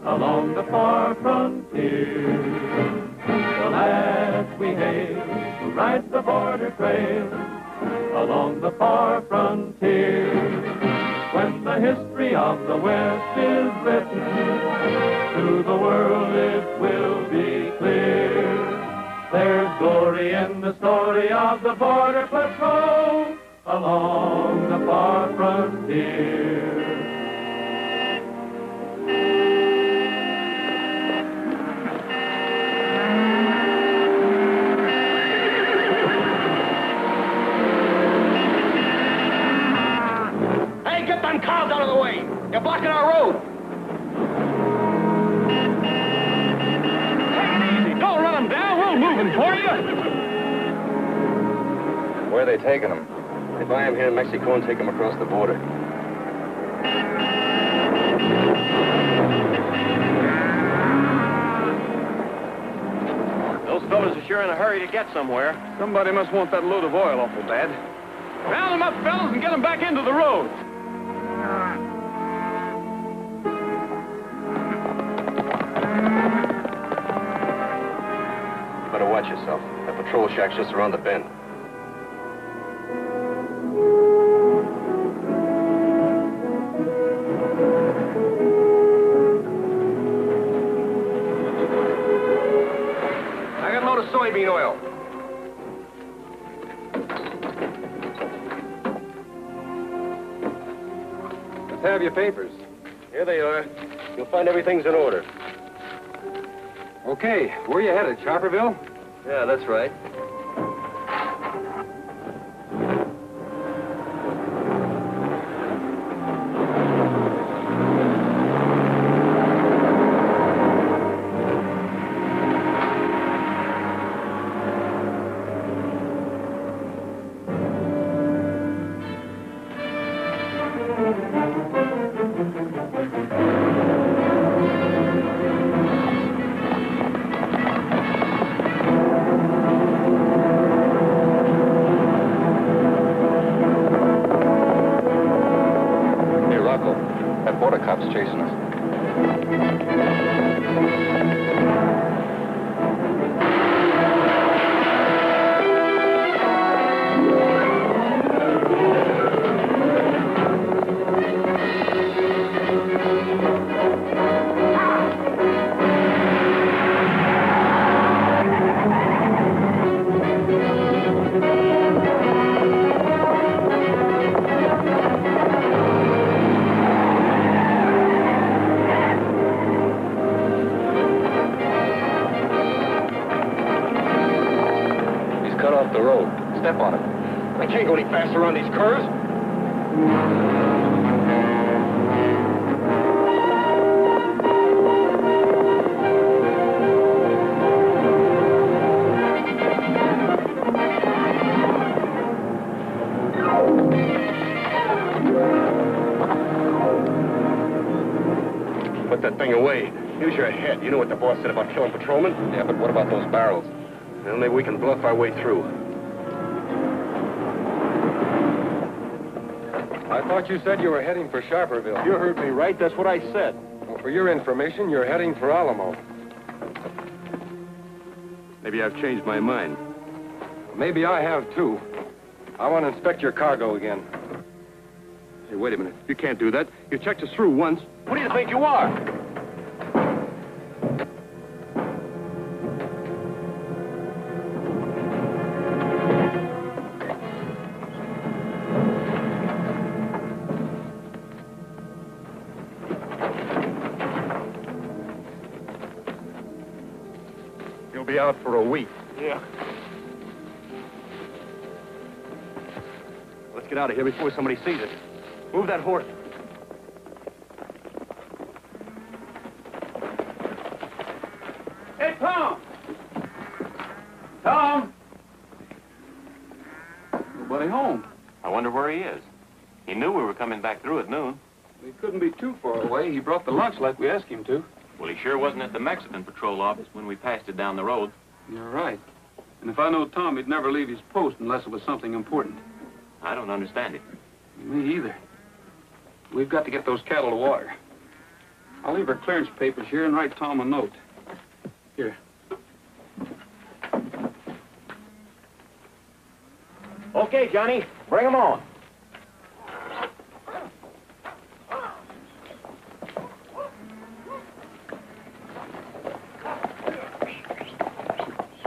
along the far frontier. The lads we hail who ride the border trail along the far frontier. When the history of the West is written, to the world it will be clear. There's glory in the story of the Border Patrol along the far frontier. Hey, get them cars out of the way! You're blocking our road! Don't run them down, we'll move them for you! Where are they taking them? They buy them here in Mexico and take them across the border. Those fellas are sure in a hurry to get somewhere. Somebody must want that load of oil awful bad. Round them up, fellas, and get them back into the road. Better watch yourself. That patrol shack's just around the bend. I got a load of soybean oil. Let's have your papers. Here they are. You'll find everything's in order. Okay, where you headed, Sharperville? Yeah, that's right. That border cop's chasing us. Cut off the road. Step on it. I can't go any faster on these curves. Put that thing away. Use your head. You know what the boss said about killing patrolmen? Yeah, but what about those barrels? Well, maybe we can bluff our way through. I thought you said you were heading for Sharperville. You heard me right. That's what I said. Well, for your information, you're heading for Alamo. Maybe I've changed my mind. Maybe I have, too. I want to inspect your cargo again. Hey, wait a minute. You can't do that. You checked us through once. What do you think you are? You'll be out for a week. Yeah. Let's get out of here before somebody sees us. Move that horse. Hey, Tom! Tom! Nobody home. I wonder where he is. He knew we were coming back through at noon. He couldn't be too far away. He brought the lunch like we asked him to. Well, he sure wasn't at the Mexican patrol office when we passed it down the road. You're right. And if I know Tom, he'd never leave his post unless it was something important. I don't understand it. Me either. We've got to get those cattle to water. I'll leave her clearance papers here and write Tom a note. Here. Okay, Johnny, bring them on.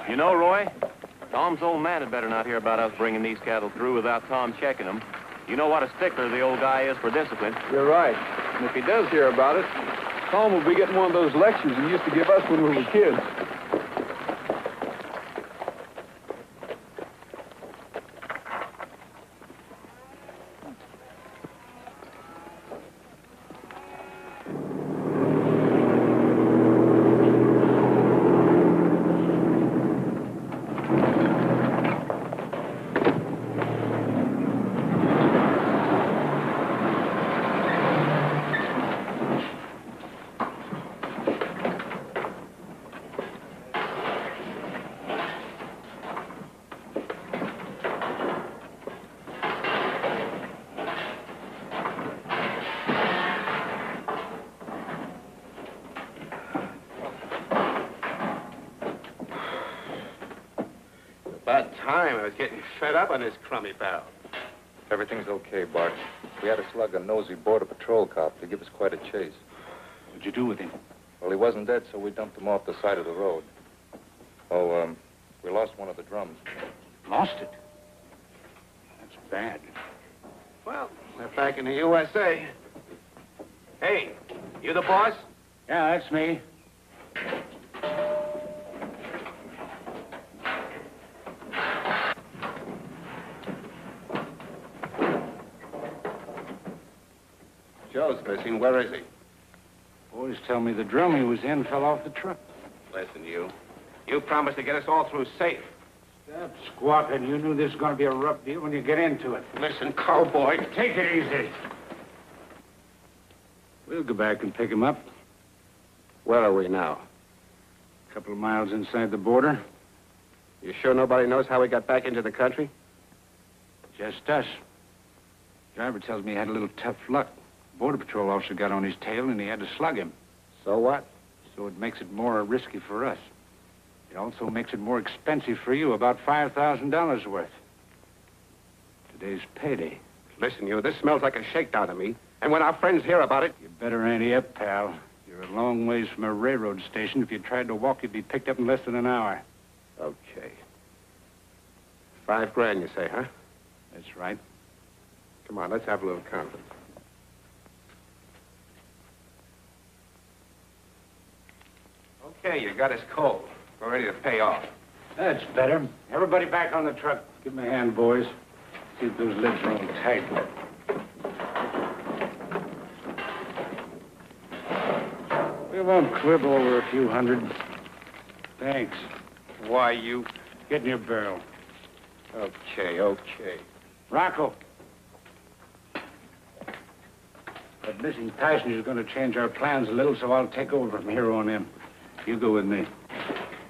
You know, Roy, Tom's old man had better not hear about us bringing these cattle through without Tom checking them. You know what a stickler the old guy is for discipline. You're right. And if he does hear about it, Tom will be getting one of those lectures he used to give us when we were kids. About time. I was getting fed up on this crummy barrel. Everything's okay, Bart. We had to slug a nosy border patrol cop to give us quite a chase. What'd you do with him? Well, he wasn't dead, so we dumped him off the side of the road. Oh, we lost one of the drums. Lost it? That's bad. Well, we're back in the USA. Hey, you the boss? Yeah, that's me. Joe's missing. Where is he? Boys tell me the drum he was in fell off the truck. Listen, you. You promised to get us all through safe. Stop squawking. You knew this was going to be a rough deal when you get into it. Listen, cowboy. Take it easy. We'll go back and pick him up. Where are we now? A couple of miles inside the border. You sure nobody knows how we got back into the country? Just us. Driver tells me he had a little tough luck. Border Patrol officer got on his tail and he had to slug him. So what? So it makes it more risky for us. It also makes it more expensive for you, about $5,000 worth. Today's payday. Listen, you, this smells like a shakedown to me. And when our friends hear about it... You better ante up, pal. You're a long ways from a railroad station. If you tried to walk, you'd be picked up in less than an hour. Okay. $5,000, you say, huh? That's right. Come on, let's have a little conference. Okay, you got us cold. We're ready to pay off. That's better. Everybody back on the truck. Give me a hand, boys. See if those lids are all tight. We won't quibble over a few hundred. Thanks. Why, you... Get in your barrel. Okay, okay. Rocco. That missing passenger's going to change our plans a little, so I'll take over from here on in. You go with me.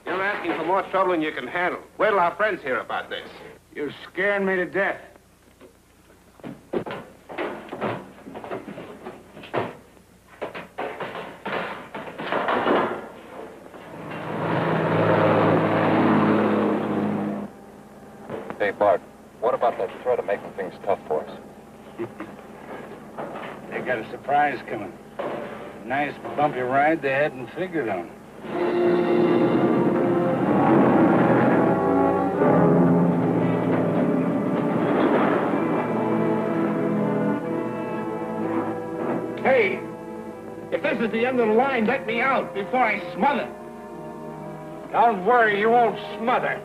You're asking for more trouble than you can handle. Wait till our friends hear about this. You're scaring me to death. Hey, Bart, what about that threat of making things tough for us? They got a surprise coming. A nice bumpy ride they hadn't figured on. Hey, if this is the end of the line, let me out before I smother. Don't worry, you won't smother.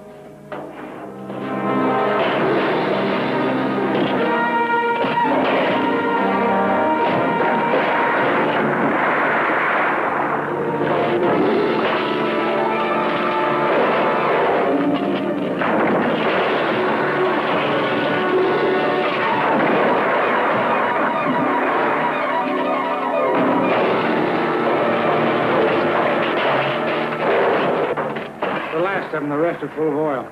The rest are full of oil.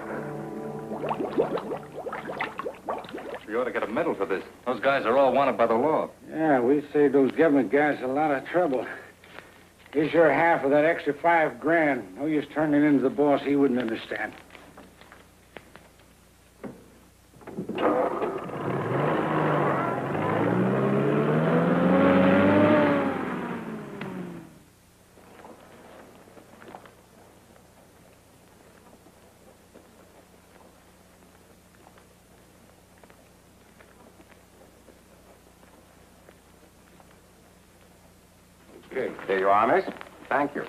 You ought to get a medal for this. Those guys are all wanted by the law. Yeah, we saved those government guys a lot of trouble. Here's your half of that extra $5,000. No use turning it into the boss. He wouldn't understand. Okay. Here you are, miss. Thank you.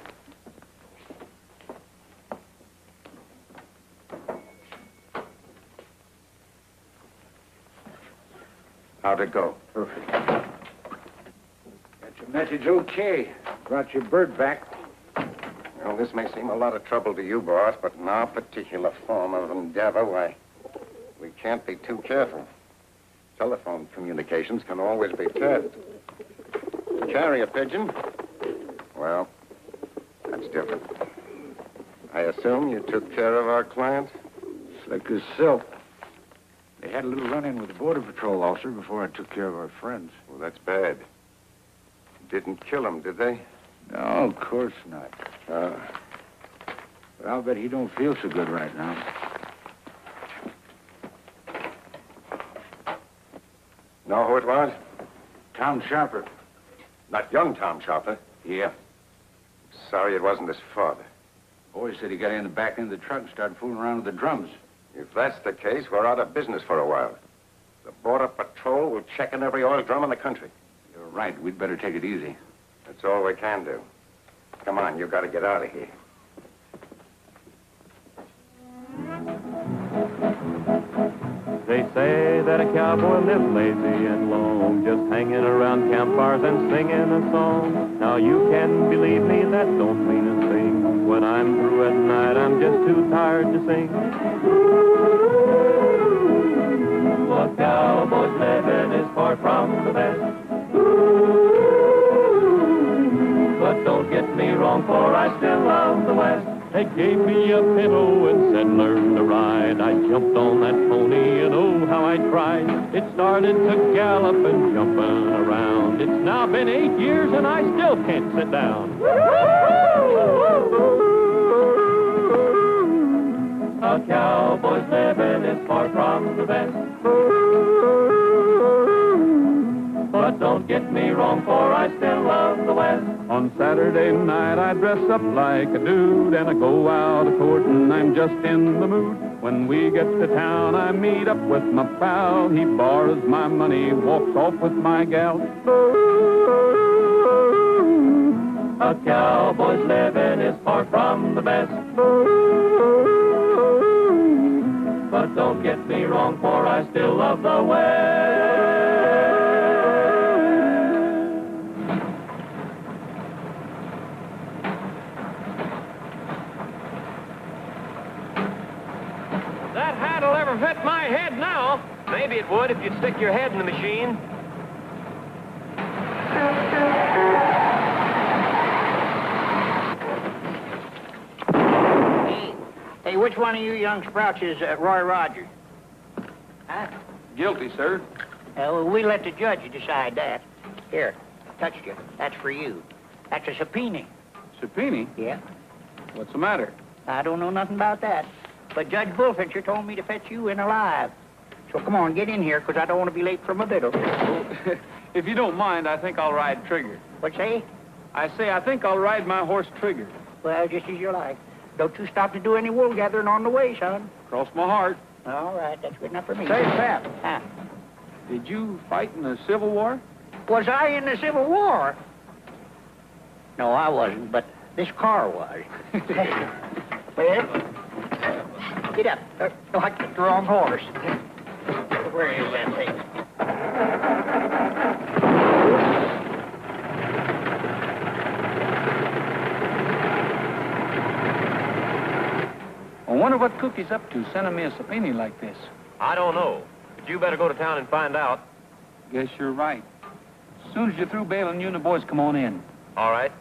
How'd it go? Perfect. Got your message okay. Brought your bird back. Well, this may seem a lot of trouble to you, boss, but in our particular form of endeavor, why, we can't be too careful. Telephone communications can always be tested. Carrier pigeon? Well, that's different. I assume you took care of our clients? Slick as silk. They had a little run-in with the Border Patrol officer before I took care of our friends. Well, that's bad. Didn't kill him, did they? No, of course not. But I'll bet he don't feel so good right now. Know who it was? Tom Sharper. Not young Tom Sharper. Yeah. Sorry it wasn't his father. Boy said he got in the back end of the truck and started fooling around with the drums. If that's the case, we're out of business for a while. The Border Patrol will check in every oil drum in the country. You're right. We'd better take it easy. That's all we can do. Come on, you've got to get out of here. They say that a cowboy lives lazy and long, just hanging around campfires and singing a song. Now you can believe me, that don't mean a thing. When I'm through at night, I'm just too tired to sing. A cowboy's living is far from the best. But don't get me wrong, for I still love the West. They gave me a pillow and said, learn to ride. I jumped on that pony and oh, how I tried. It started to gallop and jumping around. It's now been 8 years and I still can't sit down. A cowboy's living is far from the best. But don't get me wrong, for I still love the West. On Saturday night, I dress up like a dude, and I go out a courtin', I'm just in the mood. When we get to town, I meet up with my pal. He borrows my money, walks off with my gal. A cowboy's living is far from the best. But don't get me wrong, for I still love the West. That hat'll ever fit my head now. Maybe it would if you'd stick your head in the machine. Hey, which one of you young sprouts is Roy Rogers? Huh? Guilty, sir. Well, we let the judge decide that. Here, touched you. That's for you. That's a subpoena. Subpoena? Yeah. What's the matter? I don't know nothing about that. But Judge Bullfincher told me to fetch you in alive. So come on, get in here, because I don't want to be late for my biddle. If you don't mind, I think I'll ride Trigger. What say? I say I think I'll ride my horse Trigger. Well, just as you like. Don't you stop to do any wool gathering on the way, son. Cross my heart. All right, that's good enough for me. Say, Pap. Huh? Did you fight in the Civil War? Was I in the Civil War? No, I wasn't, but this car was. Well, get up. No, I took the wrong horse. Where is that thing? I wonder what Cookie's up to, sending me a subpoena like this. I don't know, but you better go to town and find out. Guess you're right. As soon as you're through bailing, you and the boys come on in. All right.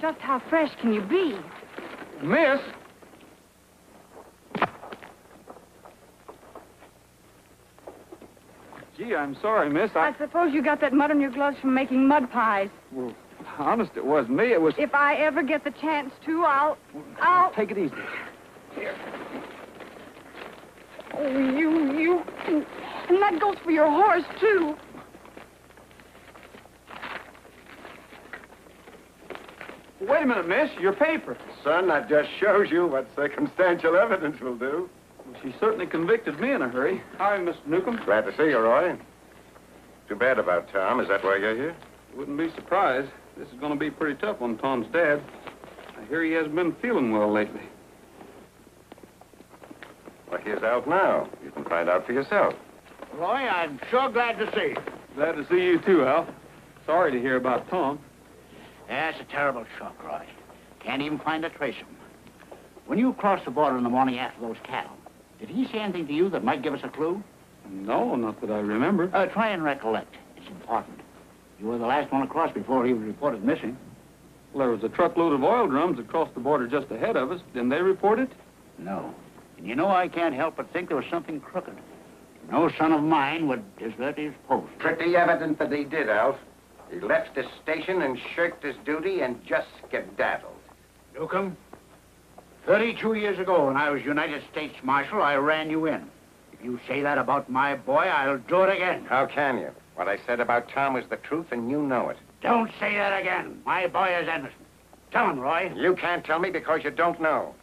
Just how fresh can you be? Miss? Gee, I'm sorry, miss. I suppose you got that mud on your gloves from making mud pies. Well, honest, it wasn't me. It was... If I ever get the chance to, I'll... Take it easy. Oh, you... And that goes for your horse, too. Wait a minute, miss. Your paper. Son, that just shows you what circumstantial evidence will do. Well, she certainly convicted me in a hurry. Hi, Mr. Newcomb. Glad to see you, Roy. Too bad about Tom. Is that why you're here? Wouldn't be surprised. This is going to be pretty tough on Tom's dad. I hear he hasn't been feeling well lately. Well, he's out now. You can find out for yourself. Roy, I'm sure glad to see you. Glad to see you, too, Al. Sorry to hear about Tom. That's a terrible shock, Roy. Can't even find a trace of him. When you crossed the border in the morning after those cattle, did he say anything to you that might give us a clue? No, not that I remember. Try and recollect. It's important. You were the last one across before he was reported missing. Well, there was a truckload of oil drums across the border just ahead of us. Didn't they report it? No. And you know, I can't help but think there was something crooked. No son of mine would desert his post. Pretty evident that he did, Alf. He left his station and shirked his duty and just skedaddled. Newcomb, 32 years ago when I was United States Marshal, I ran you in. If you say that about my boy, I'll do it again. How can you? What I said about Tom was the truth, and you know it. Don't say that again. My boy is innocent. Tell him, Roy. You can't tell me because you don't know.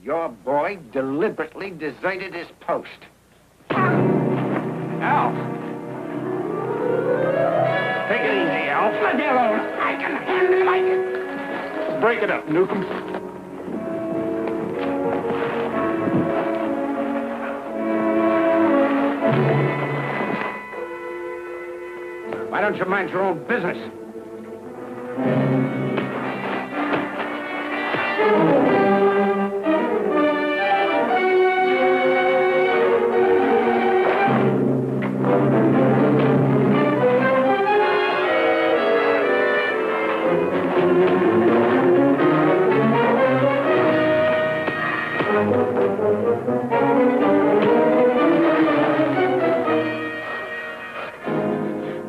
Your boy deliberately deserted his post. Al! Take it easy, Alf. Let me alone. I can handle like it. Break it up, Newcomb. Why don't you mind your own business?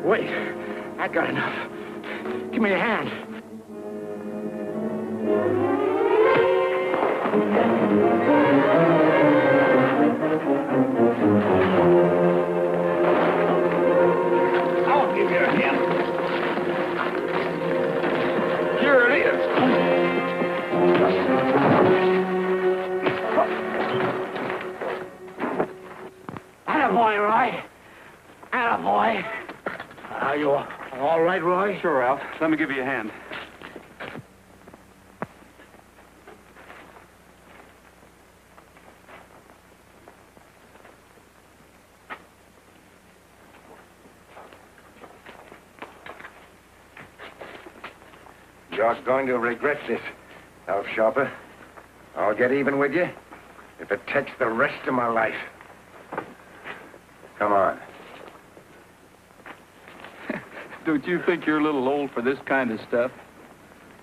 Wait, I got enough. Give me a hand. I'll give you a hand. Here it is. Attaboy, Roy. Attaboy. Are you all right, Roy? Sure, Al. Let me give you a hand. You're going to regret this, Alf Sharper. I'll get even with you if it takes the rest of my life. Come on. Don't you think you're a little old for this kind of stuff?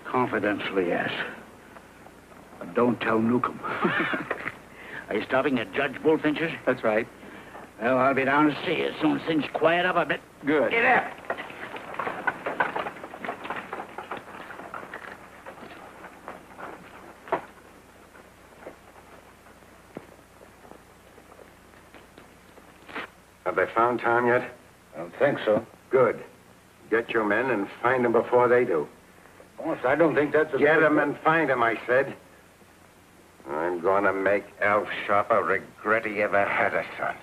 Confidentially, yes. But don't tell Newcomb. Are you stopping at Judge Bullfinch's? That's right. Well, I'll be down to see you as soon as things quiet up a bit. Good. Get up. Have they found Tom yet? I don't think so. Good. Get your men and find them before they do. Boss, I don't think that's a... Get them and find them, I said. I'm going to make Alf Sharper regret he ever had a son.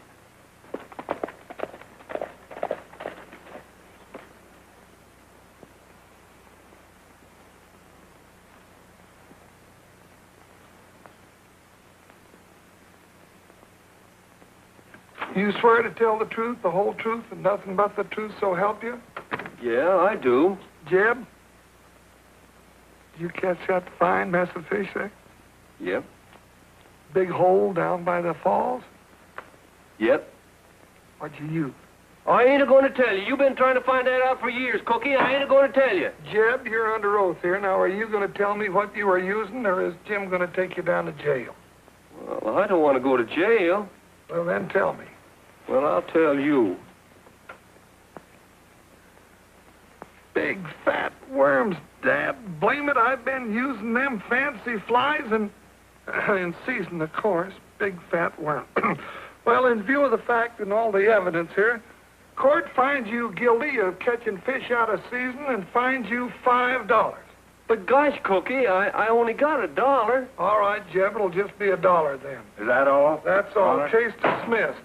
You swear to tell the truth, the whole truth, and nothing but the truth, so help you? Yeah, I do. Jeb? Did you catch that fine mess of fish there? Yep. Big hole down by the falls? Yep. What'd you use? I ain't going to tell you. You've been trying to find that out for years, Cookie. I ain't going to tell you. Jeb, you're under oath here. Now, are you going to tell me what you were using, or is Jim going to take you down to jail? Well, I don't want to go to jail. Well, then tell me. Well, I'll tell you. Big fat worms, Dad. Blame it, I've been using them fancy flies and in season, of course. Big fat worm. Well, in view of the fact and all the evidence here, court finds you guilty of catching fish out of season and fines you $5. But gosh, Cookie, I only got $1. All right, Jeb, it'll just be $1 then. Is that all? That's all. Case dismissed.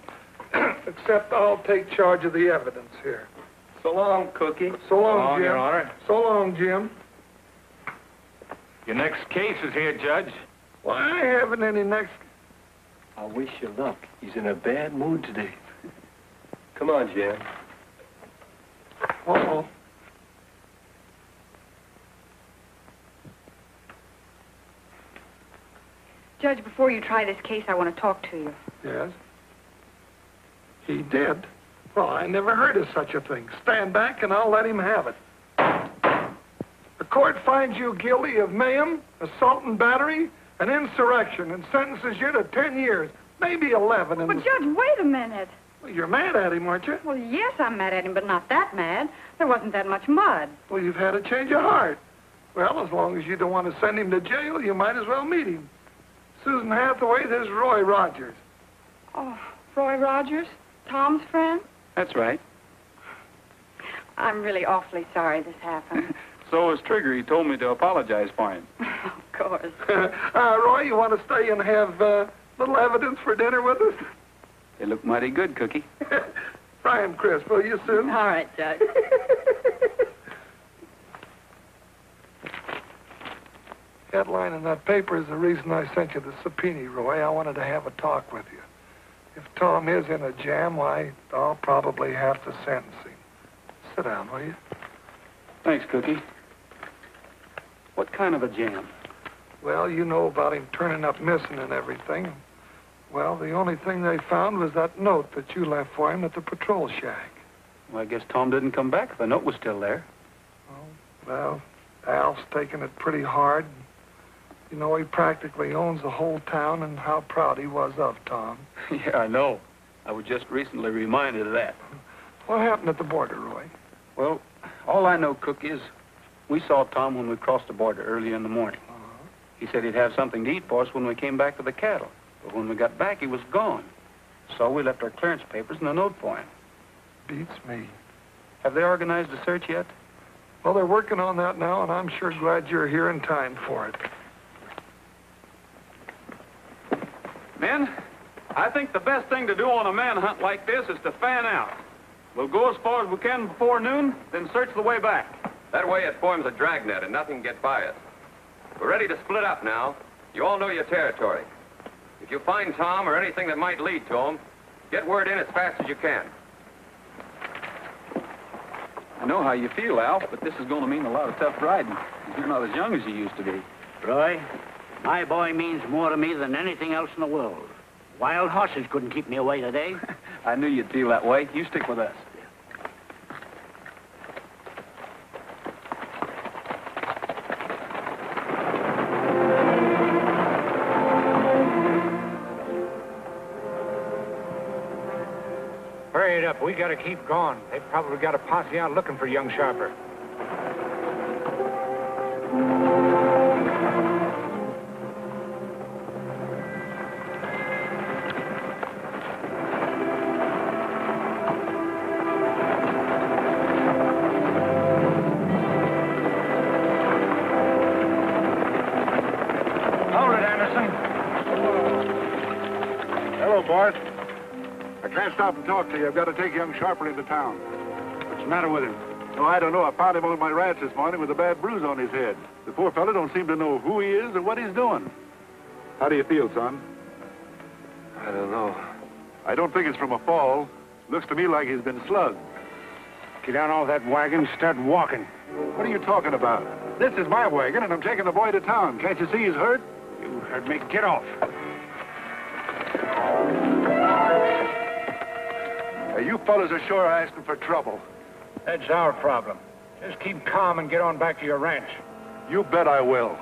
Except I'll take charge of the evidence here. So long, Cookie. So long, Jim. Your Honor. So long, Jim. Your next case is here, Judge. Well, I haven't any next... I wish you luck. He's in a bad mood today. Come on, Jim. Uh-oh. Judge, before you try this case, I want to talk to you. Yes? He did? Well, I never heard of such a thing. Stand back and I'll let him have it. The court finds you guilty of mayhem, assault and battery, and insurrection, and sentences you to 10 years, maybe 11. But, Judge, wait a minute. Well, you're mad at him, aren't you? Well, yes, I'm mad at him, but not that mad. There wasn't that much mud. Well, you've had a change of heart. Well, as long as you don't want to send him to jail, you might as well meet him. Susan Hathaway, there's Roy Rogers. Oh, Roy Rogers? Tom's friend? That's right. I'm really awfully sorry this happened. So is Trigger. He told me to apologize for him. Of course. Roy, you want to stay and have little evidence for dinner with us? They look mighty good, Cookie. Fry 'em crisp, will you, Susan? All right, Judge. Headline in that paper is the reason I sent you the subpoena, Roy. I wanted to have a talk with you. If Tom is in a jam, why, I'll probably have to sentence him. Sit down, will you? Thanks, Cookie. What kind of a jam? Well, you know about him turning up missing and everything. Well, the only thing they found was that note that you left for him at the patrol shack. Well, I guess Tom didn't come back. The note was still there. Well, Al's taking it pretty hard. You know, he practically owns the whole town, and how proud he was of Tom. Yeah, I know. I was just recently reminded of that. What happened at the border, Roy? Well, all I know, Cook, is we saw Tom when we crossed the border early in the morning. He said he'd have something to eat for us when we came back to the cattle. But when we got back, he was gone. So we left our clearance papers and a note for him. Beats me. Have they organized a search yet? Well, they're working on that now, and I'm sure glad you're here in time for it. Men, I think the best thing to do on a manhunt like this is to fan out. We'll go as far as we can before noon, then search the way back. That way it forms a dragnet and nothing can get by us. We're ready to split up now. You all know your territory. If you find Tom or anything that might lead to him, get word in as fast as you can. I know how you feel, Alf, but this is going to mean a lot of tough riding. You're not as young as you used to be. Roy, my boy means more to me than anything else in the world. Wild horses couldn't keep me away today. I knew you'd feel that way. You stick with us. Hurry it up. We gotta keep going. They've probably got a posse out looking for young Sharper. Hold it, Anderson. Hello, Bart. I can't stop and talk to you. I've got to take young Sharper into town. What's the matter with him? Oh, I don't know. I found him on my ranch this morning with a bad bruise on his head. The poor fellow don't seem to know who he is or what he's doing. How do you feel, son? I don't know. I don't think it's from a fall. Looks to me like he's been slugged. Get down off that wagon, start walking. What are you talking about? This is my wagon, and I'm taking the boy to town. Can't you see he's hurt? You heard me. Get off. You fellas are sure asking for trouble. That's our problem. Just keep calm and get on back to your ranch. You bet I will.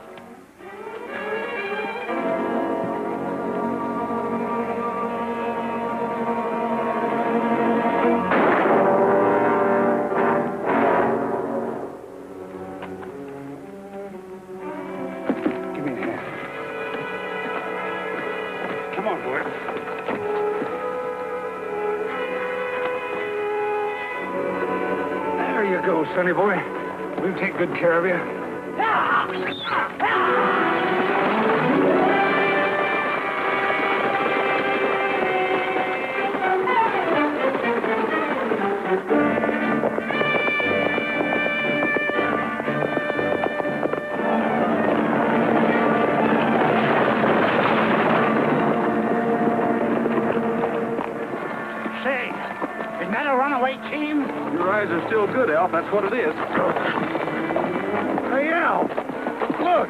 Give me a hand. Come on, Bert. There you go, sonny boy. We'll take good care of you. Say, isn't that a runaway team? Your eyes are still good, Alf. That's what it is. Hey, Al, look.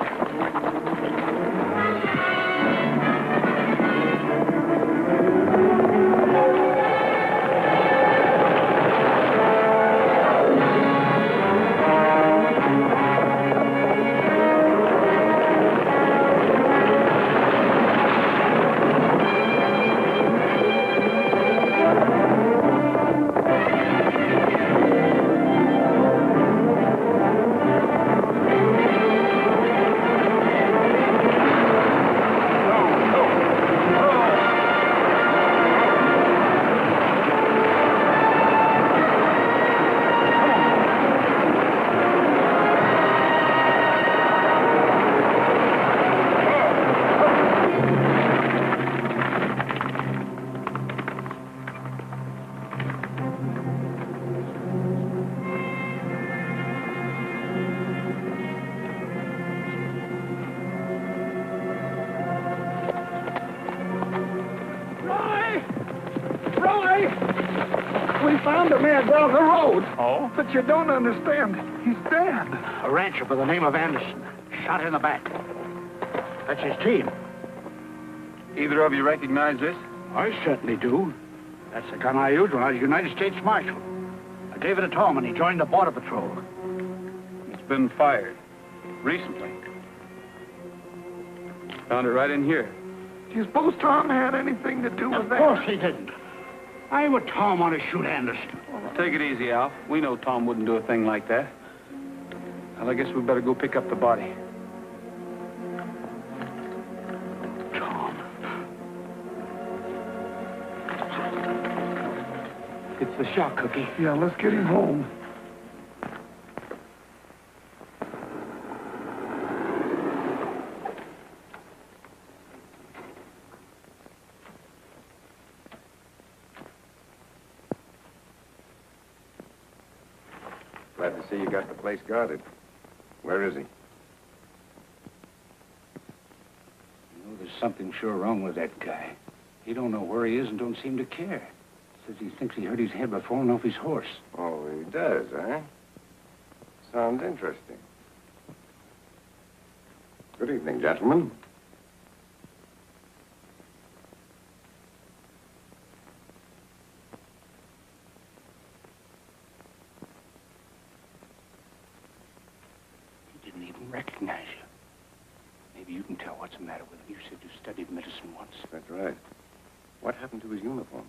We found a man down the road. Oh? But you don't understand. He's dead. A rancher by the name of Anderson. Shot in the back. That's his team. Either of you recognize this? I certainly do. That's the gun I used when I was United States Marshal. I gave it to Tom when he joined the Border Patrol. It's been fired. Recently. Found it right in here. Do you suppose Tom had anything to do with Of that? course he didn't. Why would Tom want to shoot Anderson? Take it easy, Alf. We know Tom wouldn't do a thing like that. Well, I guess we better go pick up the body. Tom. It's the shock, Cookie. Yeah, let's get him home. Glad to see you got the place guarded. Where is he? You know, there's something sure wrong with that guy. He don't know where he is and don't seem to care. Says he thinks he hurt his head by falling off his horse. Oh, he does, eh? Sounds interesting. Good evening, gentlemen. He didn't even recognize you. Maybe you can tell what's the matter with him. You said you studied medicine once. That's right. What happened to his uniform?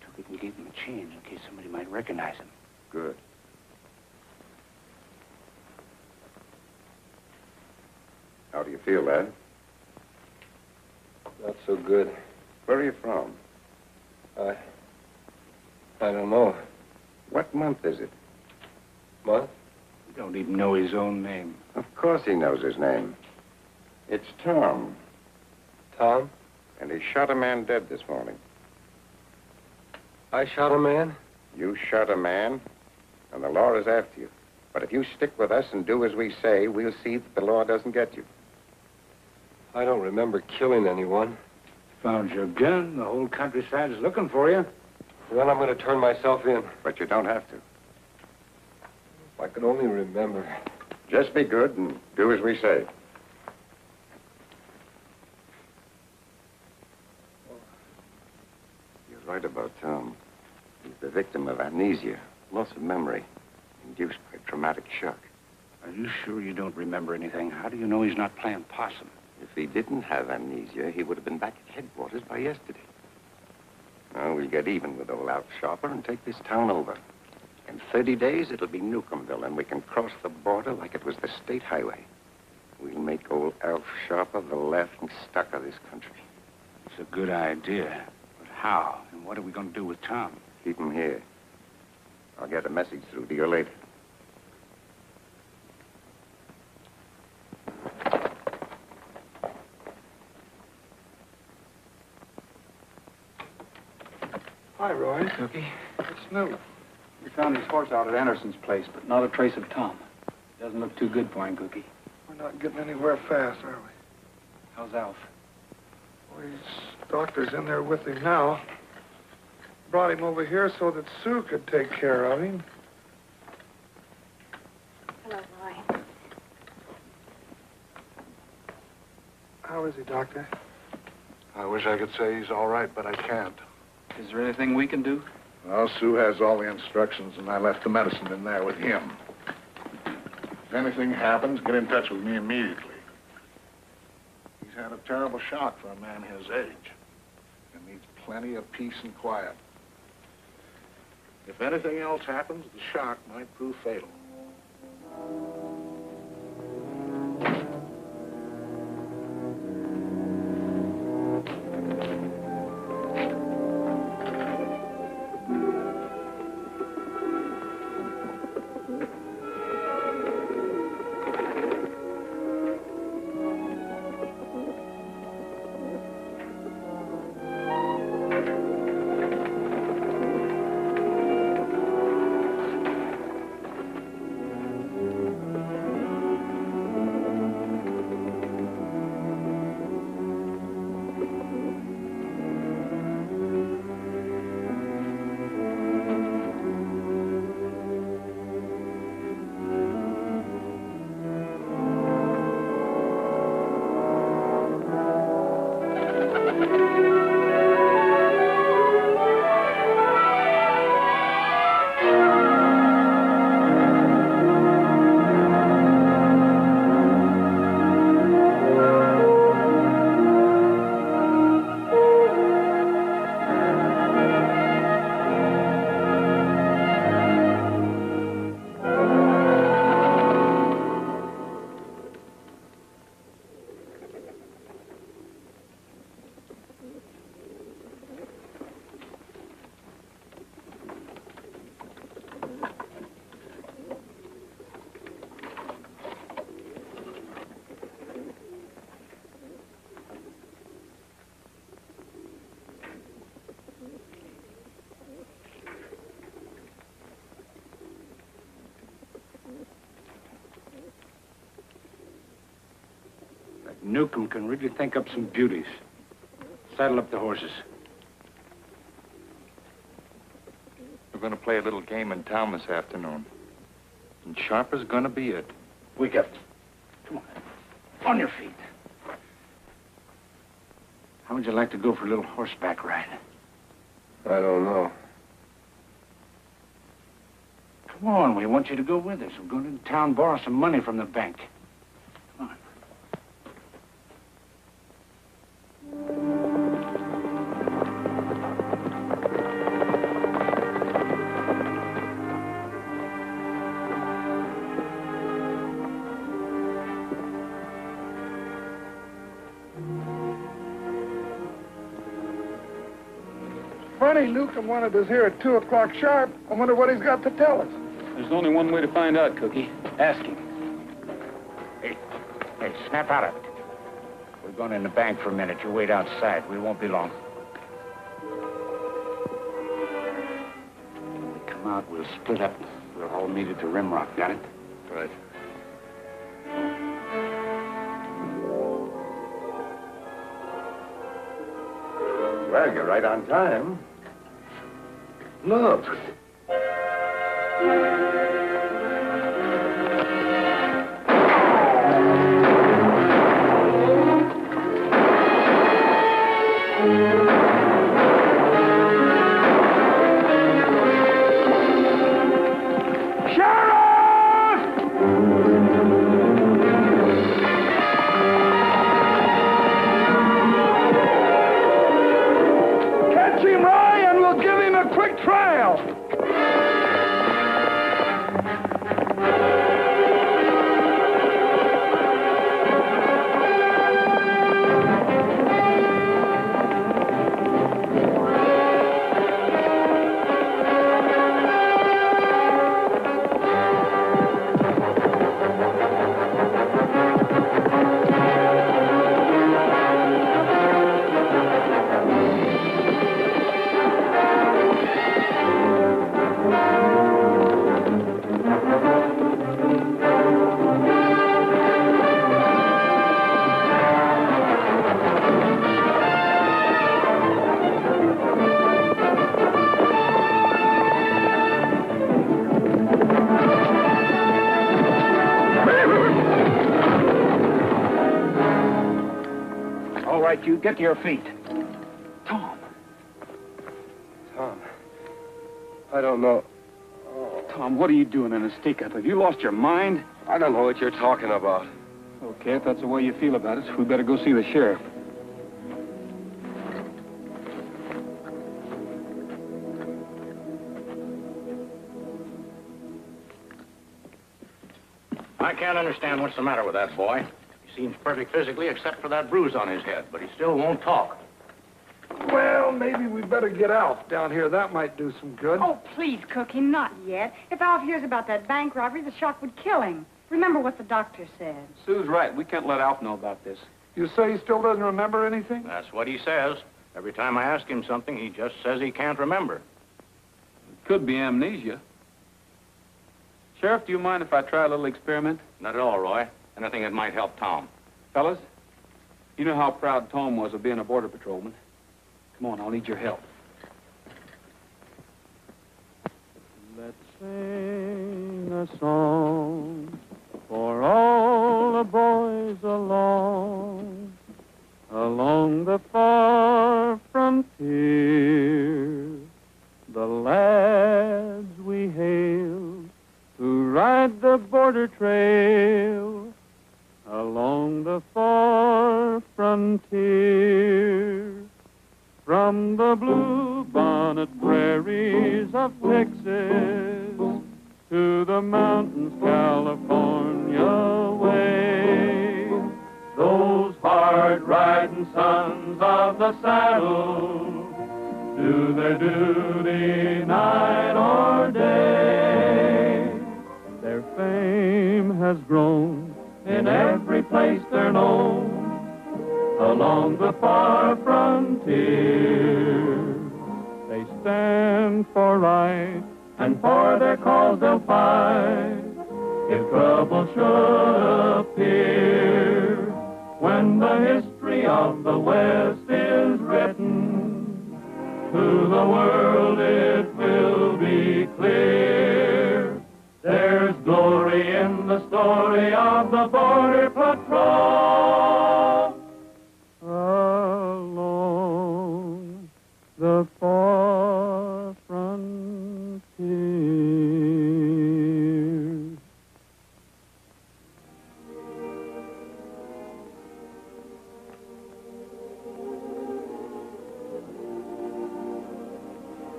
Took it and gave him a change in case somebody might recognize him. Good. How do you feel, lad? Not so good. Where are you from? I don't know. What month is it? What? He don't even know his own name. Of course he knows his name. It's Tom. Tom? And he shot a man dead this morning. I shot a man? You shot a man, and the law is after you. But if you stick with us and do as we say, we'll see that the law doesn't get you. I don't remember killing anyone. Found your gun. The whole countryside is looking for you. Then I'm going to turn myself in. But you don't have to. If I could only remember. Just be good and do as we say. You're right about Tom. He's the victim of amnesia, loss of memory, induced by traumatic shock. Are you sure you don't remember anything? How do you know he's not playing possum? If he didn't have amnesia, he would have been back at headquarters by yesterday. Now, we'll get even with old Alf Sharper and take this town over. In 30 days, it'll be Newcomville, and we can cross the border like it was the state highway. We'll make old Alf Sharper the laughing stock of this country. It's a good idea. But how? And what are we going to do with Tom? Keep him here. I'll get a message through to you later. Hi, Roy. Cookie, What's new? we found his horse out at Anderson's place, but not a trace of Tom. Doesn't look too good for him, Cookie. We're not getting anywhere fast, are we? How's Alf? Well, his doctor's in there with him now. Brought him over here so that Sue could take care of him. Hello, Roy. How is he, Doctor? I wish I could say he's all right, but I can't. Is there anything we can do? Well, Sue has all the instructions, and I left the medicine in there with him. If anything happens, get in touch with me immediately. He's had a terrible shock for a man his age, and needs plenty of peace and quiet. If anything else happens, the shock might prove fatal. Newcomb can really think up some beauties. Saddle up the horses. We're going to play a little game in town this afternoon. And Sharper's going to be it. Wake up. Come on. On your feet. How would you like to go for a little horseback ride? I don't know. Come on, we want you to go with us. We're going to town, borrow some money from the bank. Come on. Funny, Newcomb wanted us here at 2 o'clock sharp. I wonder what he's got to tell us. There's only one way to find out, Cookie. Ask him. Hey, snap out of it. We're going in the bank for a minute. You wait outside. We won't be long. When we come out, we'll split up. We'll all meet at the Rim Rock. Got it? Right. Well, you're right on time. Look. right, you. Get to your feet. Tom. Tom. I don't know. Tom, what are you doing in a stick-up? Have you lost your mind? I don't know what you're talking about. Okay, if that's the way you feel about it, we better go see the sheriff. I can't understand what's the matter with that boy. He seems perfect physically except for that bruise on his head, but he still won't talk. Well, maybe we better get Alf down here. That might do some good. Oh, please, Cookie, not yet. If Alf hears about that bank robbery, the shock would kill him. Remember what the doctor said. Sue's right. We can't let Alf know about this. You say he still doesn't remember anything? That's what he says. Every time I ask him something, he just says he can't remember. It could be amnesia. Sheriff, do you mind if I try a little experiment? Not at all, Roy. Anything that might help Tom. Fellas, you know how proud Tom was of being a border patrolman. Come on, I'll need your help. Let's sing a song for all the boys along the far frontier, the lads we hailed who ride the border trail along the far frontier. From the blue bonnet prairies of Texas to the mountains California way, those hard-riding sons of the saddle do their duty night or day. Their fame has grown in every place they're known along the far frontier. They stand for right, and for their cause they'll fight if trouble should appear. When the history of the West is written, to the world it will be clear. There's glory in the story of the Border Patrol along the far frontier.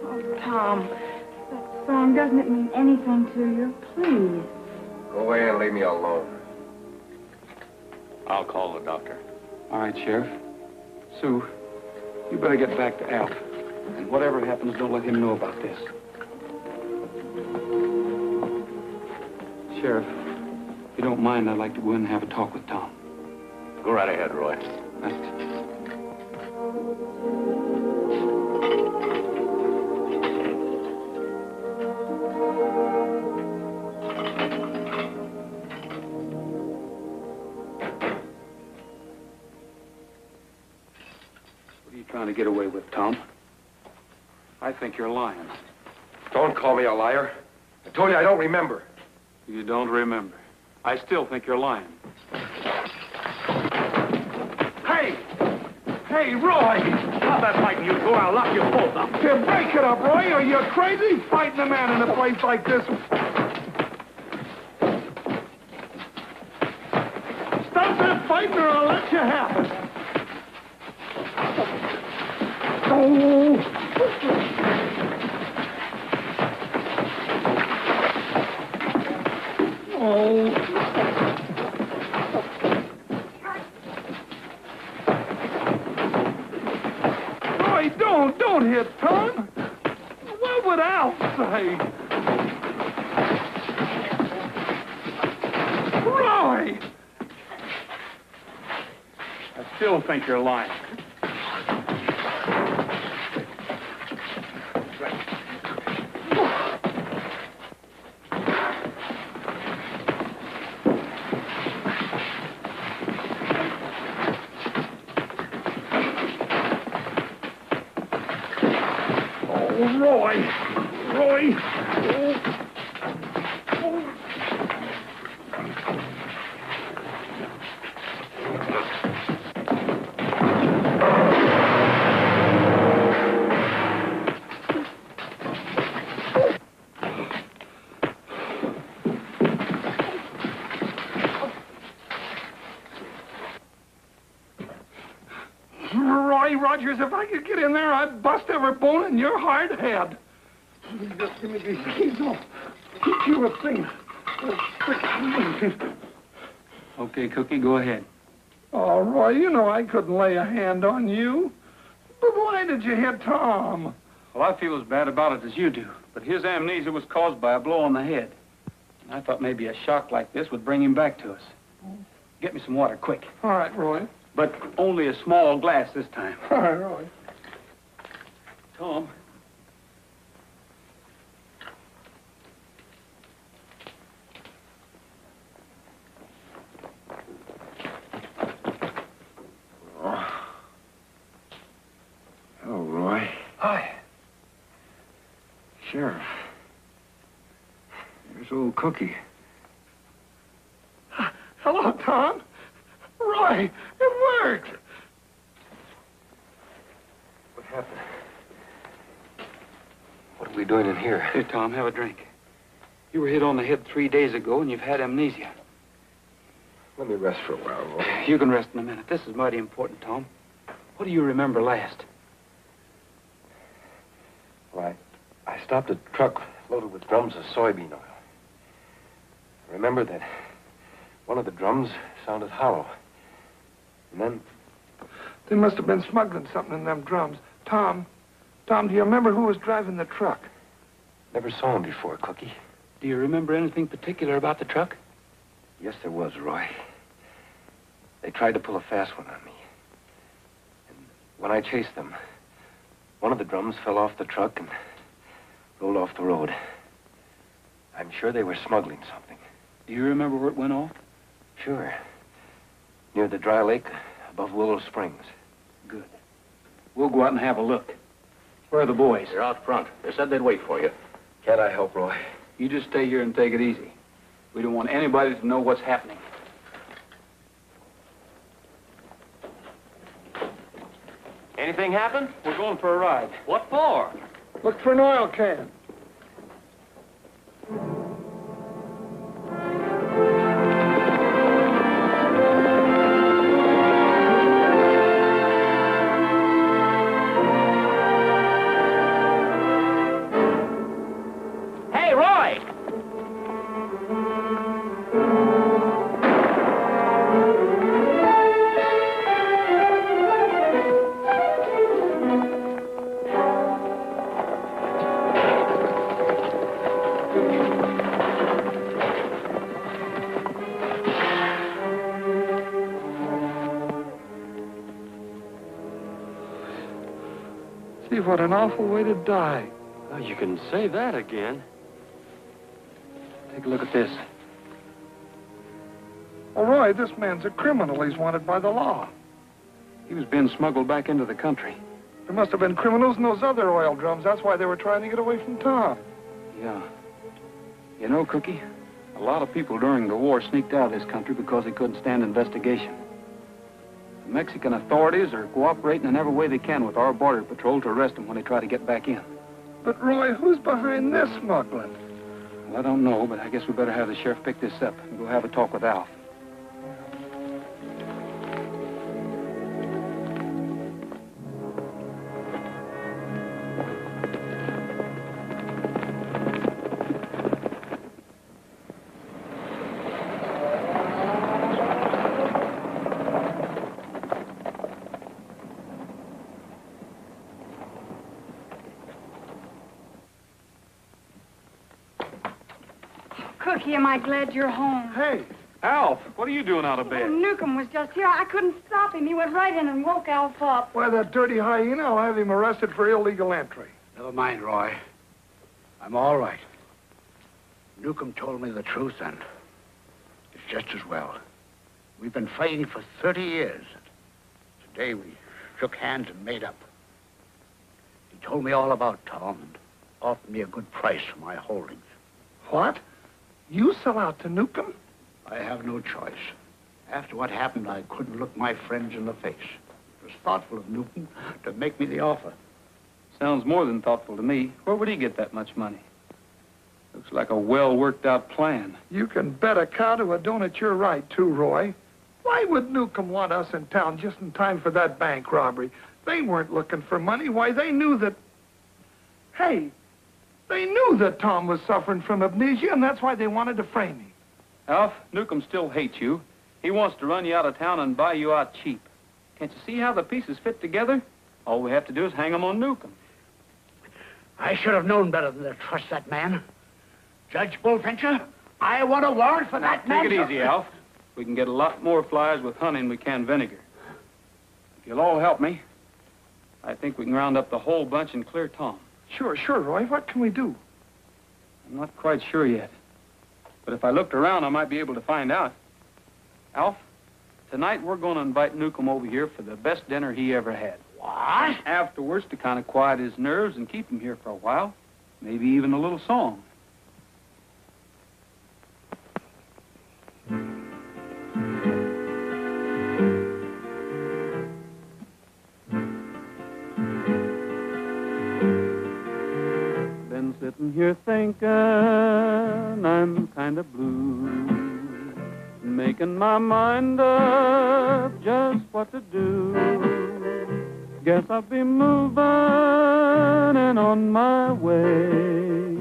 Oh, Tom, that song, doesn't it mean anything to you? Please. Go away and leave me alone. I'll call the doctor. All right, Sheriff. Sue, you better get back to Alf. And whatever happens, don't let him know about this. Sheriff, if you don't mind, I'd like to go in and have a talk with Tom. Go right ahead, Roy. Thanks. What are you trying to get away with, Tom? I think you're lying. Don't call me a liar. I told you I don't remember. You don't remember. I still think you're lying. Hey! Hey, Roy! Stop that fighting, you two. I'll lock you both up. Here, break it up, Roy. Are you crazy? Fighting a man in a place like this. Stop that fighting or I'll let you have it. Oh! Oh. Roy, don't hit Tom. What would Alf say? Roy! I still think you're lying. Roy! Roy! Roy Rogers, if I could get in there, I'd bust every bone in your hard head. Just give me these keys. I'll teach you a thing. Okay, Cookie, go ahead. Oh, Roy, you know I couldn't lay a hand on you. But why did you hit Tom? Well, I feel as bad about it as you do, but his amnesia was caused by a blow on the head. And I thought maybe a shock like this would bring him back to us. Get me some water, quick. All right, Roy. But only a small glass this time. All right, Roy. Tom. Oh, Roy. Hi. Sheriff. There's old Cookie. Hello, Tom. Roy, it worked. What happened? What are we doing in here? Here, Tom, have a drink. You were hit on the head 3 days ago, and you've had amnesia. Let me rest for a while, Roy. You can rest in a minute. This is mighty important, Tom. What do you remember last? Well, I stopped a truck loaded with drums of soybean oil. I remember that one of the drums sounded hollow. And then... They must have been smuggling something in them drums. Tom, do you remember who was driving the truck? Never saw him before, Cookie. Do you remember anything particular about the truck? Yes, there was, Roy. They tried to pull a fast one on me. And when I chased them, one of the drums fell off the truck and rolled off the road. I'm sure they were smuggling something. Do you remember where it went off? Sure. Near the dry lake above Willow Springs. Good. We'll go out and have a look. Where are the boys? They're out front. They said they'd wait for you. Can't I help, Roy? You just stay here and take it easy. We don't want anybody to know what's happening. Anything happen? We're going for a ride. What for? Look for an oil can. Hey, Roy! See, what an awful way to die. Well, you can say that again. Take a look at this. Oh, Roy, this man's a criminal. He's wanted by the law. He was being smuggled back into the country. There must have been criminals in those other oil drums. That's why they were trying to get away from Tom. Yeah. You know, Cookie, a lot of people during the war sneaked out of this country because they couldn't stand investigation. The Mexican authorities are cooperating in every way they can with our border patrol to arrest them when they try to get back in. But, Roy, who's behind this smuggling? Well, I don't know, but I guess we better have the sheriff pick this up and go have a talk with Alf. Cookie, am I glad you're home? Hey. Alf, what are you doing out of bed? Newcomb was just here. I couldn't stop him. He went right in and woke Alf up. Why, that dirty hyena, I'll have him arrested for illegal entry. Never mind, Roy. I'm all right. Newcomb told me the truth, and it's just as well. We've been fighting for 30 years. Today we shook hands and made up. He told me all about Tom and offered me a good price for my holdings. What? You sell out to Newcomb? I have no choice. After what happened, I couldn't look my friends in the face. It was thoughtful of Newcomb to make me the offer. Sounds more than thoughtful to me. Where would he get that much money? Looks like a well-worked-out plan. You can bet a cow to a donut you're right, too, Roy. Why would Newcomb want us in town just in time for that bank robbery? They weren't looking for money. Why, they knew that... Hey, they knew that Tom was suffering from amnesia, and that's why they wanted to frame him. Alf, Newcomb still hates you. He wants to run you out of town and buy you out cheap. Can't you see how the pieces fit together? All we have to do is hang them on Newcomb. I should have known better than to trust that man. Judge Bullfincher, I want a warrant for that man. Take it easy, Alf. We can get a lot more flies with honey than we can vinegar. If you'll all help me, I think we can round up the whole bunch and clear Tom. Sure, Roy. What can we do? I'm not quite sure yet. But if I looked around, I might be able to find out. Alf, tonight we're going to invite Newcomb over here for the best dinner he ever had. What? Afterwards, to kind of quiet his nerves and keep him here for a while. Maybe even a little song. Been sitting here thinking I'm kind of blue, making my mind up just what to do. Guess I'll be moving and on my way,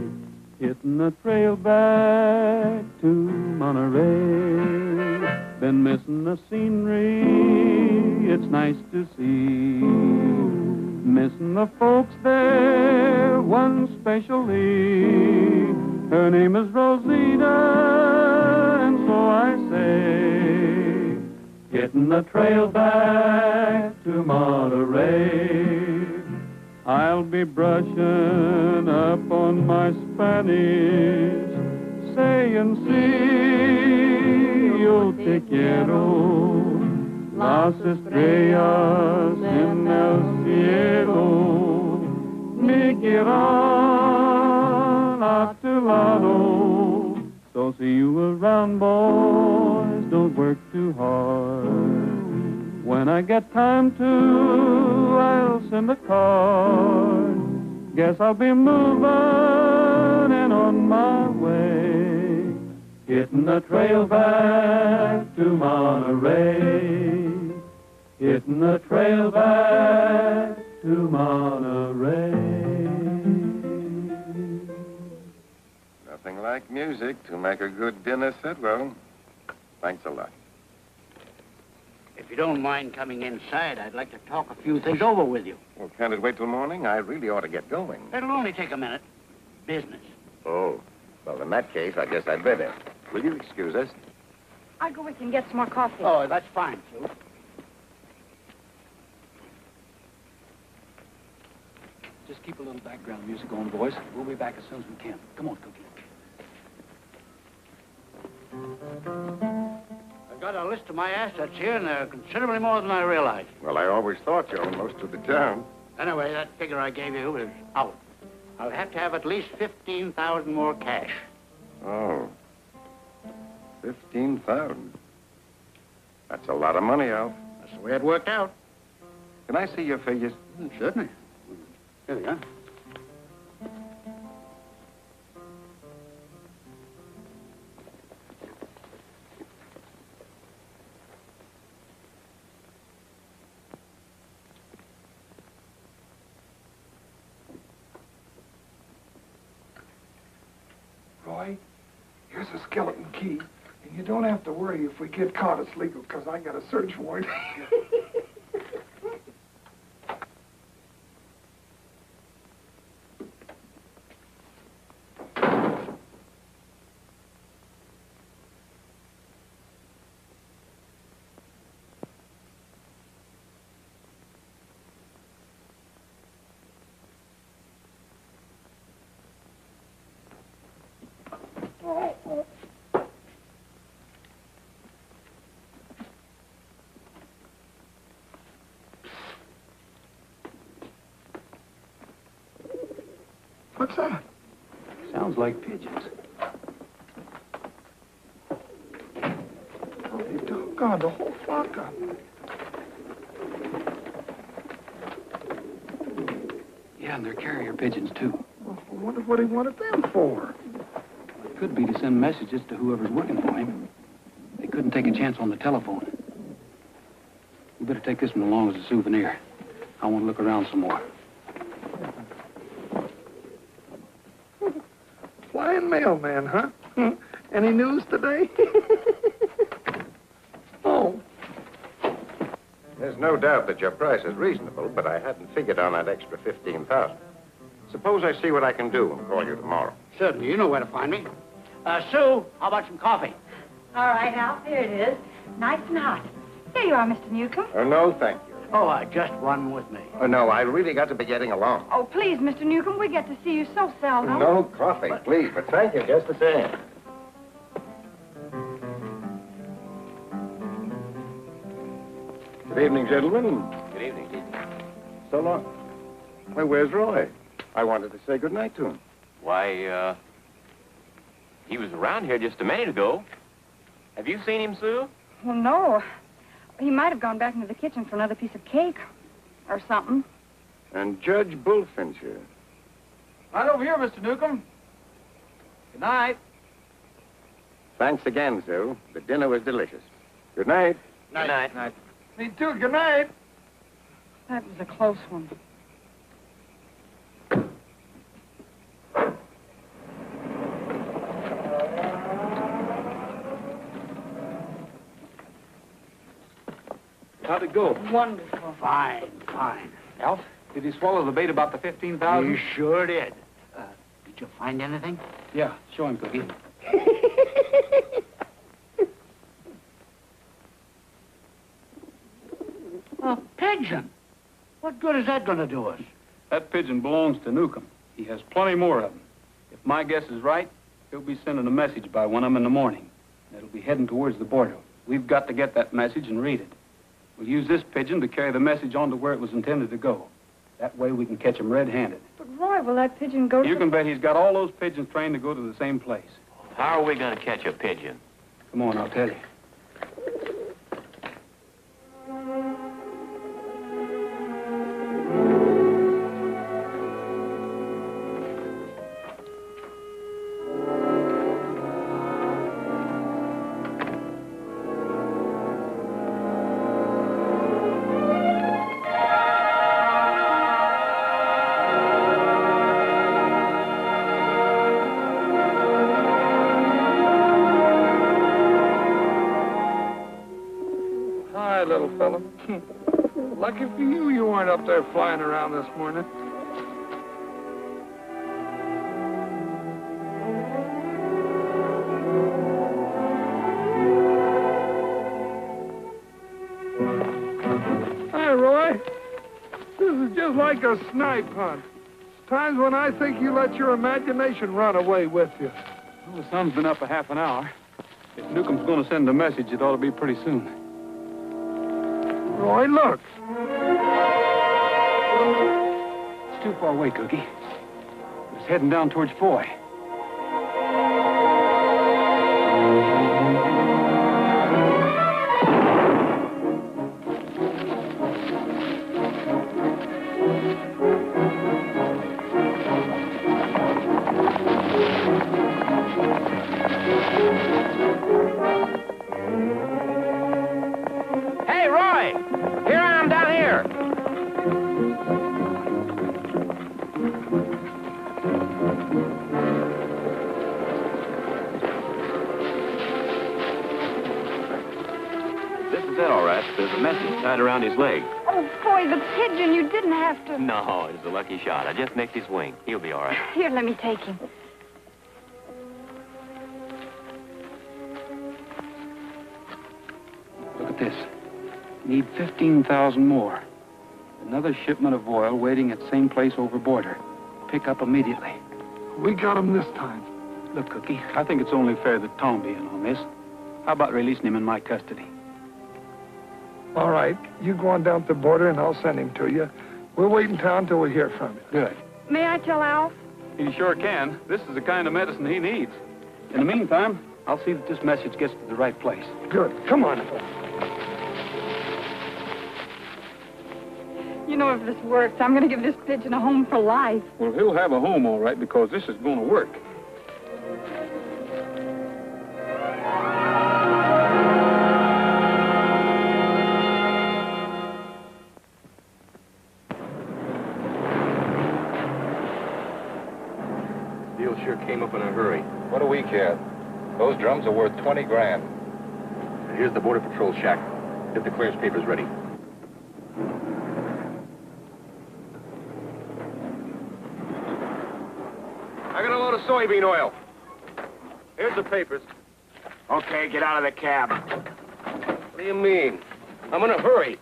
hitting the trail back to Monterey. Been missing the scenery, it's nice to see. Missing the folks there, one especially. Her name is Rosita, and so I say, hitting the trail back to Monterey. I'll be brushing up on my Spanish, saying, si yo te quiero, las estrellas en el cielo me quieran a tu lado. So see you around, boys, don't work too hard. When I get time to, I'll send a card. Guess I'll be moving and on my way, hitting the trail back to Monterey. Hitting the trail back to Monterey. Nothing like music to make a good dinner set. Well, thanks a lot. If you don't mind coming inside, I'd like to talk a few things over with you. Well, can't it wait till morning? I really ought to get going. It'll only take a minute. Business. Oh, well, in that case, I guess I'd better. Will you excuse us? I'll go with you and get some more coffee. Oh, that's fine, Sue. Just keep a little background music on, boys. We'll be back as soon as we can. Come on, Cookie. I've got a list of my assets here, and they're considerably more than I realized. Well, I always thought you owned most of the town. Anyway, that figure I gave you is out. I'll have to have at least 15,000 more cash. Oh, 15,000. That's a lot of money, Alf. That's the way it worked out. Can I see your figures? Certainly. Here we are. Roy, here's a skeleton key, and you don't have to worry if we get caught. It's legal, because I got a search warrant. What's that? Sounds like pigeons. Holy doggone, the whole flock up. Yeah, and they're carrier pigeons, too. Well, I wonder what he wanted them for. It could be to send messages to whoever's working for him. They couldn't take a chance on the telephone. You better take this one along as a souvenir. I want to look around some more. Flying mailman, huh? Any news today? Oh. There's no doubt that your price is reasonable, but I hadn't figured on that extra 15,000. Suppose I see what I can do and call you tomorrow. Certainly. You know where to find me. Sue, how about some coffee? All right, Alf, here it is. Nice and hot. Here you are, Mr. Newcomb. Oh, no, thank you. Oh, just one with me. Oh, no, I really got to be getting along. Oh, please, Mr. Newcomb, we get to see you so seldom. No coffee, please, but thank you just the same. Good evening, gentlemen. Good evening. So long. Why, where's Roy? I wanted to say good night to him. Why, he was around here just a minute ago. Have you seen him, Sue? Well, no. He might have gone back into the kitchen for another piece of cake or something. And Judge Bullfincher. Right over here, Mr. Newcomb. Good night. Thanks again, Sue. The dinner was delicious. Good night. Good night. Night. Me too. Good night. That was a close one. How'd it go? Wonderful. Fine, fine. Alf, did he swallow the bait about the 15,000? You sure did. Did you find anything? Yeah, show him, Cookie. A pigeon. What good is that going to do us? That pigeon belongs to Newcomb. He has plenty more of them. If my guess is right, he'll be sending a message by 1 in the morning. It'll be heading towards the border. We've got to get that message and read it. We'll use this pigeon to carry the message on to where it was intended to go. That way we can catch him red-handed. But, Roy, will that pigeon go to... You can bet he's got all those pigeons trained to go to the same place. How are we going to catch a pigeon? Come on, I'll tell you. Little fella. Lucky for you, you weren't up there flying around this morning. Hi, Roy. This is just like a snipe hunt. Times when I think you let your imagination run away with you. Well, the sun's been up a half an hour. If Newcomb's going to send a message, it ought to be pretty soon. Roy, look. It's too far away, Cookie. It's heading down towards Foy. Hey, Roy! Here I am down here. This is it, all right. There's a message tied around his leg. Oh, boy, the pigeon, you didn't have to... No, it was a lucky shot. I just nicked his wing. He'll be all right. Here, let me take him. Look at this. Need 15,000 more. Another shipment of oil waiting at same place over border. Pick up immediately. We got him this time. Look, Cookie, I think it's only fair that Tom be in on this. How about releasing him in my custody? All right. You go on down to the border and I'll send him to you. We'll wait in town till we hear from you. Good. May I tell Alf? He sure can. This is the kind of medicine he needs. In the meantime, I'll see that this message gets to the right place. Good. Come on. You know, if this works, I'm going to give this pigeon a home for life. Well, he'll have a home, all right, because this is going to work. sure came up in a hurry. What do we care? Those drums are worth 20 grand. Here's the Border Patrol shack. Get the clearance papers ready. I got a load of soybean oil. Here's the papers. Okay, get out of the cab. What do you mean? I'm in a hurry.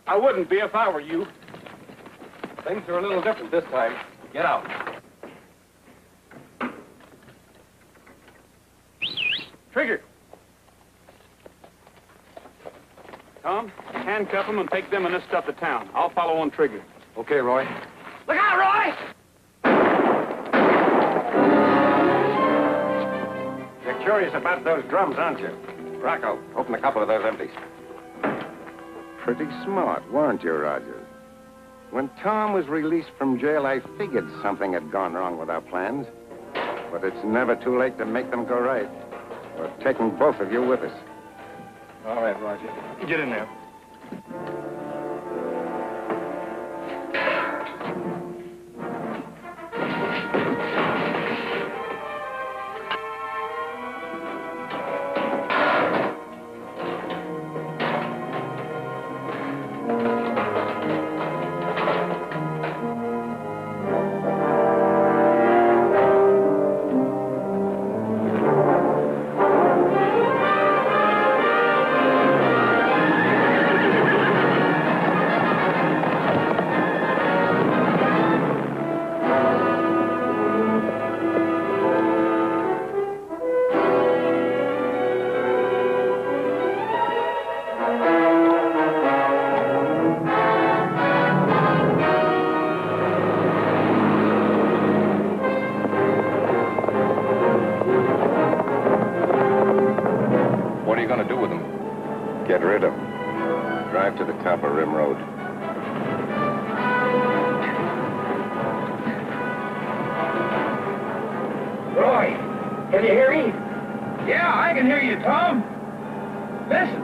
I wouldn't be if I were you. Things are a little different this time. Get out. Trigger. Tom, handcuff them and take them and this stuff to town. I'll follow on Trigger. Okay, Roy. Look out, Roy! You're curious about those drums, aren't you? Rocco, open a couple of those empties. Pretty smart, weren't you, Rogers? When Tom was released from jail, I figured something had gone wrong with our plans. But it's never too late to make them go right. We're taking both of you with us. All right, Roger. Get in there. Get rid of them. Drive to the top of Rim Road. Roy, can you hear me? Yeah, I can hear you, Tom. Listen,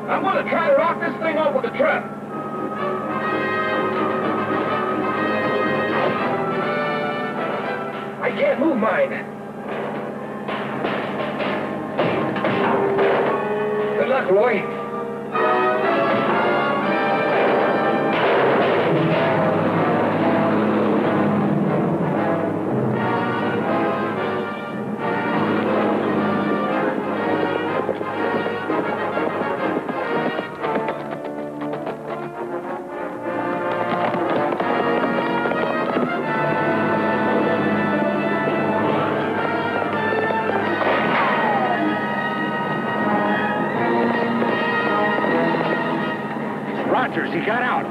I'm going to try to rock this thing off with the truck. I can't move mine. Good luck, Roy. He got out.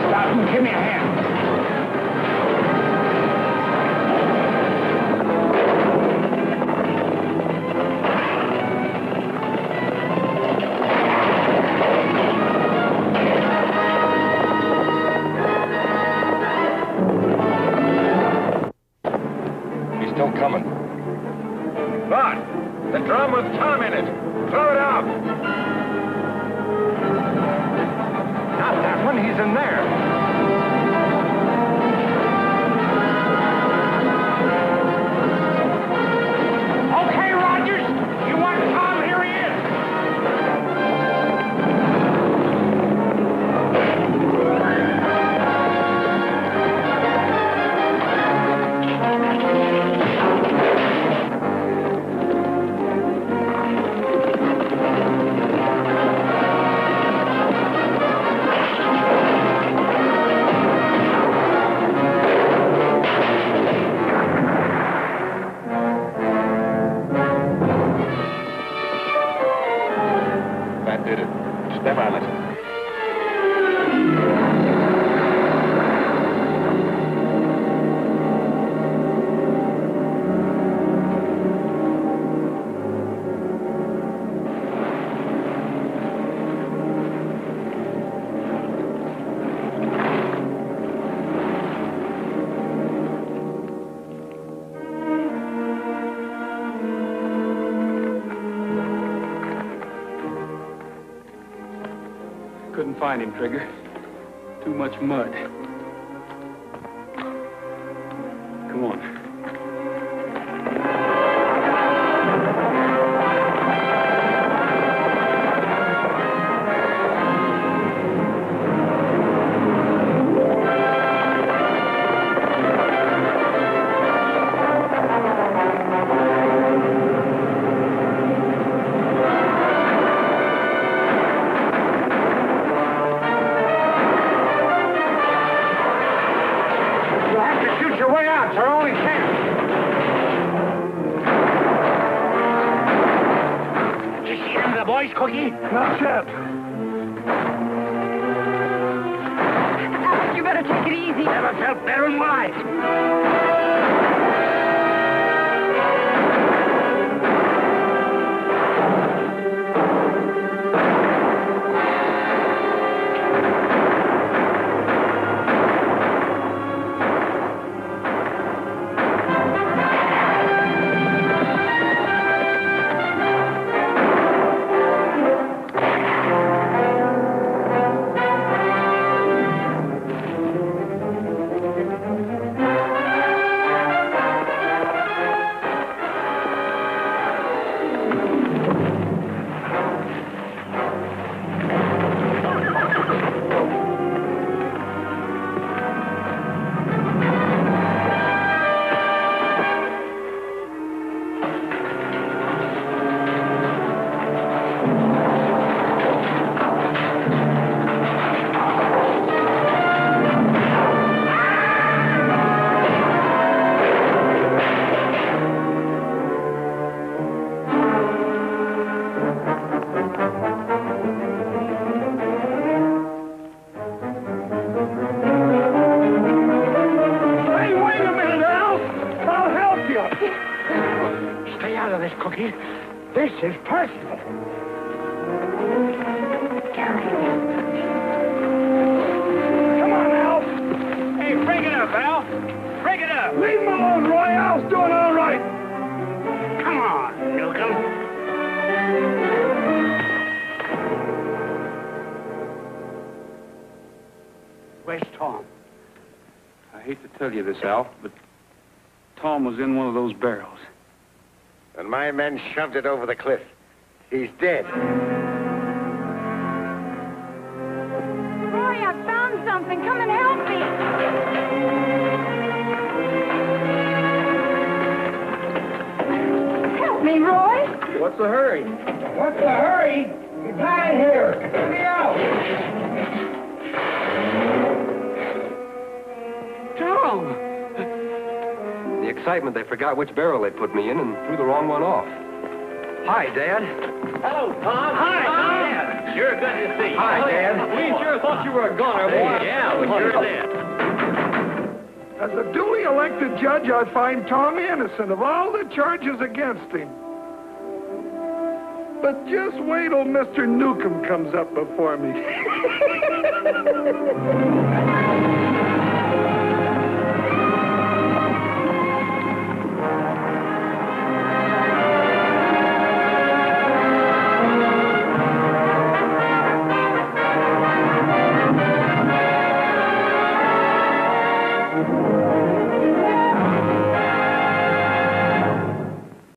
Stop him. Give me a hand. Coming. Bart, the drum with Tom in it. Throw it out. Not that one. He's in there. Okay, Rogers. You want Tom? Here he is. That did it. Step on it. couldn't find him, Trigger. Too much mud. Come on. Cookie? Not yet. Alex, you better take it easy. Never felt better in life. This is personal. Come on, Alf. Hey, break it up, Al. Break it up. Leave him alone, Roy. Alf's doing all right. Come on, Newcomb. Where's Tom? I hate to tell you this, Al, but Tom was in one of those barrels. And my men shoved it over the cliff. He's dead. Roy, I found something. Come and help me. Help me, Roy. What's the hurry? What's the hurry? You're dying here. Let me out. Tom! The excitement, they forgot which barrel they put me in and threw the wrong one off. Hi, Dad. Hello, Tom. Hi, Tom. Sure good to see you. Hi, Dad. We sure thought you were a goner, boy. Yeah, we sure did. As a duly elected judge, I find Tom innocent of all the charges against him. But just wait till Mr. Newcomb comes up before me.